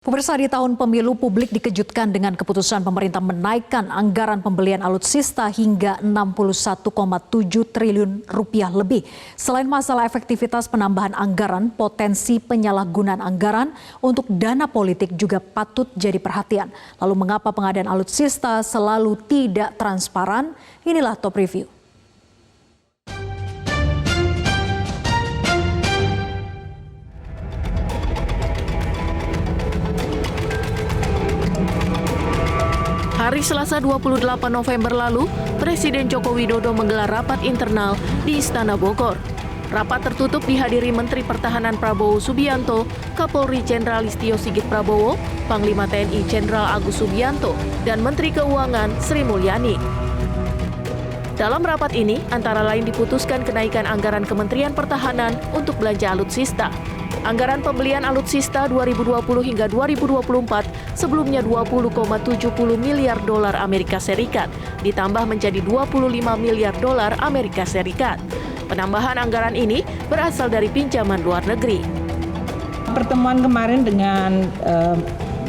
Pemirsa, di tahun pemilu publik dikejutkan dengan keputusan pemerintah menaikkan anggaran pembelian alutsista hingga 61,7 triliun rupiah lebih. Selain masalah efektivitas penambahan anggaran, potensi penyalahgunaan anggaran untuk dana politik juga patut jadi perhatian. Lalu mengapa pengadaan alutsista selalu tidak transparan? Inilah Top Review. Hari Selasa 28 November lalu, Presiden Joko Widodo menggelar rapat internal di Istana Bogor. Rapat tertutup dihadiri Menteri Pertahanan Prabowo Subianto, Kapolri Jenderal Listio Sigit Prabowo, Panglima TNI Jenderal Agus Subianto, dan Menteri Keuangan Sri Mulyani. Dalam rapat ini, antara lain diputuskan kenaikan anggaran Kementerian Pertahanan untuk belanja alutsista. Anggaran pembelian alutsista 2020 hingga 2024 sebelumnya 20,70 miliar dolar Amerika Serikat, ditambah menjadi 25 miliar dolar Amerika Serikat. Penambahan anggaran ini berasal dari pinjaman luar negeri. Pertemuan kemarin dengan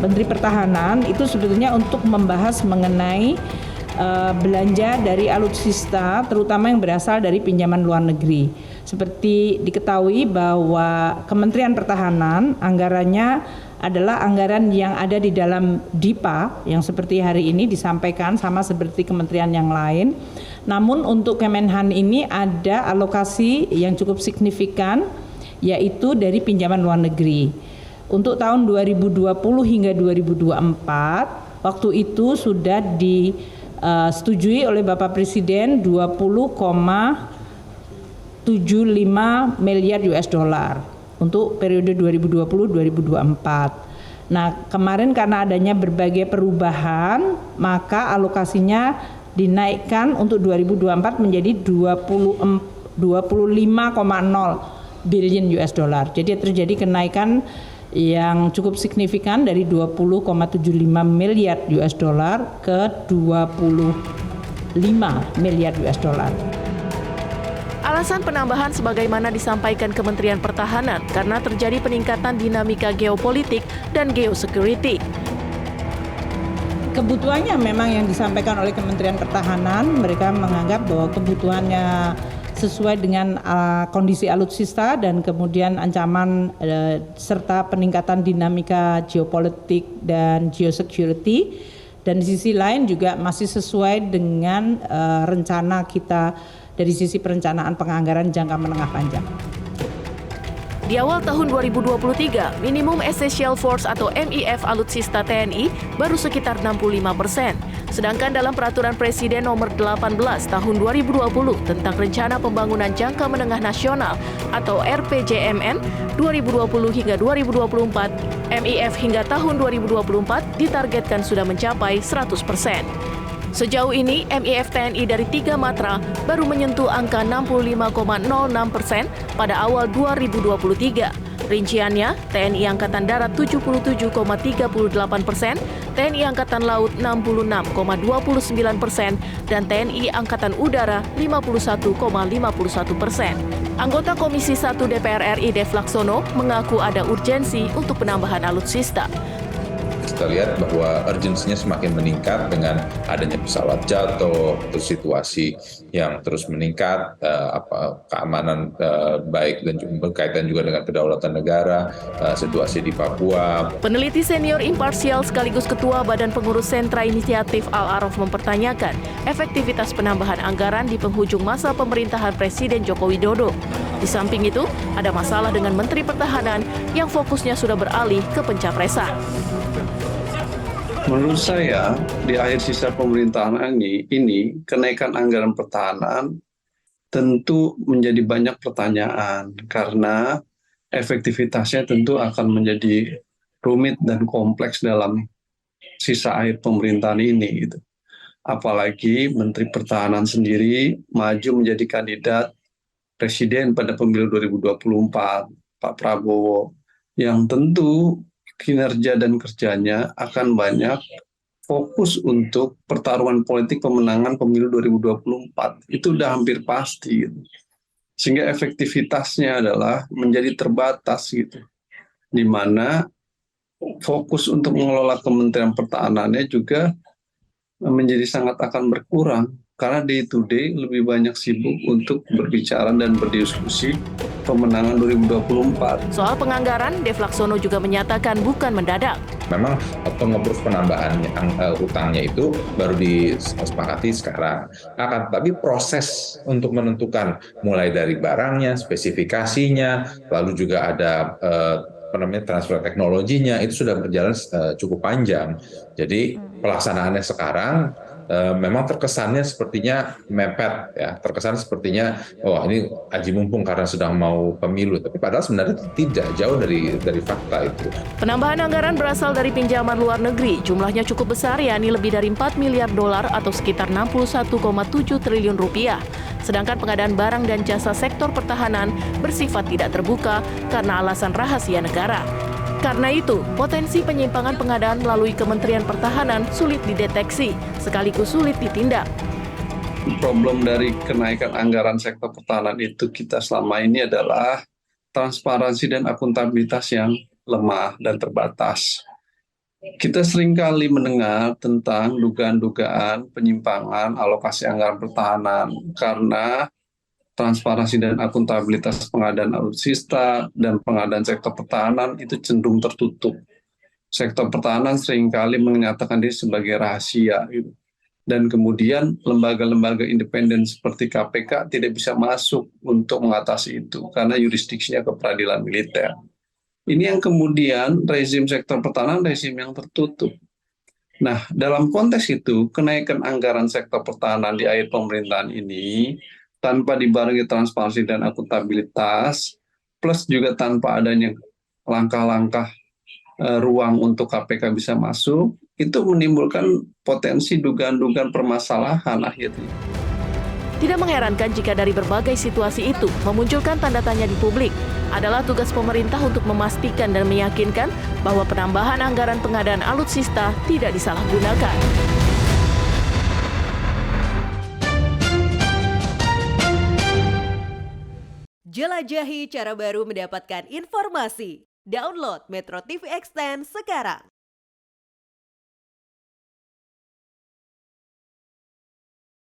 Menteri Pertahanan itu sebetulnya untuk membahas mengenai belanja dari alutsista, terutama yang berasal dari pinjaman luar negeri. Seperti diketahui bahwa Kementerian Pertahanan anggarannya adalah anggaran yang ada di dalam DIPA yang seperti hari ini disampaikan sama seperti kementerian yang lain. Namun untuk Kemenhan ini ada alokasi yang cukup signifikan yaitu dari pinjaman luar negeri. Untuk tahun 2020 hingga 2024 waktu itu sudah disetujui oleh Bapak Presiden 20,75 miliar US dollar untuk periode 2020-2024. Nah, kemarin karena adanya berbagai perubahan, maka alokasinya dinaikkan untuk 2024 menjadi 25,0 billion US dollar. Jadi terjadi kenaikan yang cukup signifikan dari 20,75 miliar US dollar ke 25 miliar US dollar. Alasan penambahan sebagaimana disampaikan Kementerian Pertahanan karena terjadi peningkatan dinamika geopolitik dan geosecurity. Kebutuhannya memang yang disampaikan oleh Kementerian Pertahanan, mereka menganggap bahwa kebutuhannya sesuai dengan kondisi alutsista dan kemudian ancaman serta peningkatan dinamika geopolitik dan geosecurity. Dan di sisi lain juga masih sesuai dengan rencana kita dari sisi perencanaan penganggaran jangka menengah panjang. Di awal tahun 2023, minimum essential force atau MIF alutsista TNI baru sekitar 65%. Sedangkan dalam Peraturan Presiden Nomor 18 Tahun 2020 tentang Rencana Pembangunan Jangka Menengah Nasional atau RPJMN 2020 hingga 2024, MIF hingga tahun 2024 ditargetkan sudah mencapai 100%. Sejauh ini, MIF TNI dari 3 matra baru menyentuh angka 65,06% pada awal 2023. Rinciannya, TNI Angkatan Darat 77,38%, TNI Angkatan Laut 66,29%, dan TNI Angkatan Udara 51,51%. Anggota Komisi 1 DPR RI Dev Laksono mengaku ada urgensi untuk penambahan alutsista. Kita lihat bahwa urgensinya semakin meningkat dengan adanya pesawat jatuh, terus situasi yang terus meningkat, keamanan baik dan berkaitan juga dengan kedaulatan negara, situasi di Papua. Peneliti senior imparsial sekaligus Ketua Badan Pengurus Sentra Inisiatif Al-Araf mempertanyakan efektivitas penambahan anggaran di penghujung masa pemerintahan Presiden Joko Widodo. Di samping itu, ada masalah dengan Menteri Pertahanan yang fokusnya sudah beralih ke pencapresan. Menurut saya, di akhir sisa pemerintahan ini kenaikan anggaran pertahanan tentu menjadi banyak pertanyaan karena efektivitasnya tentu akan menjadi rumit dan kompleks dalam sisa akhir pemerintahan ini. Gitu. Apalagi Menteri Pertahanan sendiri maju menjadi kandidat Presiden pada pemilu 2024, Pak Prabowo, yang tentu kinerja dan kerjanya akan banyak fokus untuk pertarungan politik pemenangan pemilu 2024. Itu udah hampir pasti. Gitu. Sehingga efektivitasnya adalah menjadi terbatas gitu. Di mana fokus untuk mengelola Kementerian Pertahanannya juga menjadi sangat akan berkurang karena day to day lebih banyak sibuk untuk berbicara dan berdiskusi pemenangan 2024. Soal penganggaran, Dev Laksono juga menyatakan bukan mendadak. Memang pengurus penambahan utangnya itu baru disepakati sekarang. Tapi proses untuk menentukan mulai dari barangnya, spesifikasinya, lalu juga ada transfer teknologinya itu sudah berjalan cukup panjang. Jadi pelaksanaannya sekarang memang terkesannya sepertinya mepet ya, terkesan sepertinya ini aji mumpung karena sedang mau pemilu, tapi padahal sebenarnya tidak jauh dari fakta itu. Penambahan anggaran berasal dari pinjaman luar negeri, jumlahnya cukup besar, yakni lebih dari 4 miliar dolar atau sekitar 61,7 triliun rupiah. Sedangkan pengadaan barang dan jasa sektor pertahanan bersifat tidak terbuka karena alasan rahasia negara. Karena itu, potensi penyimpangan pengadaan melalui Kementerian Pertahanan sulit dideteksi, sekaligus sulit ditindak. Problem dari kenaikan anggaran sektor pertahanan itu kita selama ini adalah transparansi dan akuntabilitas yang lemah dan terbatas. Kita seringkali mendengar tentang dugaan-dugaan penyimpangan alokasi anggaran pertahanan karena transparansi dan akuntabilitas pengadaan alutsista dan pengadaan sektor pertahanan itu cenderung tertutup. Sektor pertahanan seringkali menyatakan diri sebagai rahasia, gitu. Dan kemudian lembaga-lembaga independen seperti KPK tidak bisa masuk untuk mengatasi itu karena yurisdiksinya ke peradilan militer. Ini yang kemudian rezim sektor pertahanan rezim yang tertutup. Nah, dalam konteks itu, kenaikan anggaran sektor pertahanan di akhir pemerintahan ini tanpa dibarengi transparansi dan akuntabilitas, plus juga tanpa adanya langkah-langkah ruang untuk KPK bisa masuk, itu menimbulkan potensi dugaan-dugaan permasalahan akhirnya. Tidak mengherankan jika dari berbagai situasi itu memunculkan tanda tanya di publik. Adalah tugas pemerintah untuk memastikan dan meyakinkan bahwa penambahan anggaran pengadaan alutsista tidak disalahgunakan. Jelajahi cara baru mendapatkan informasi. Download Metro TV Extend sekarang.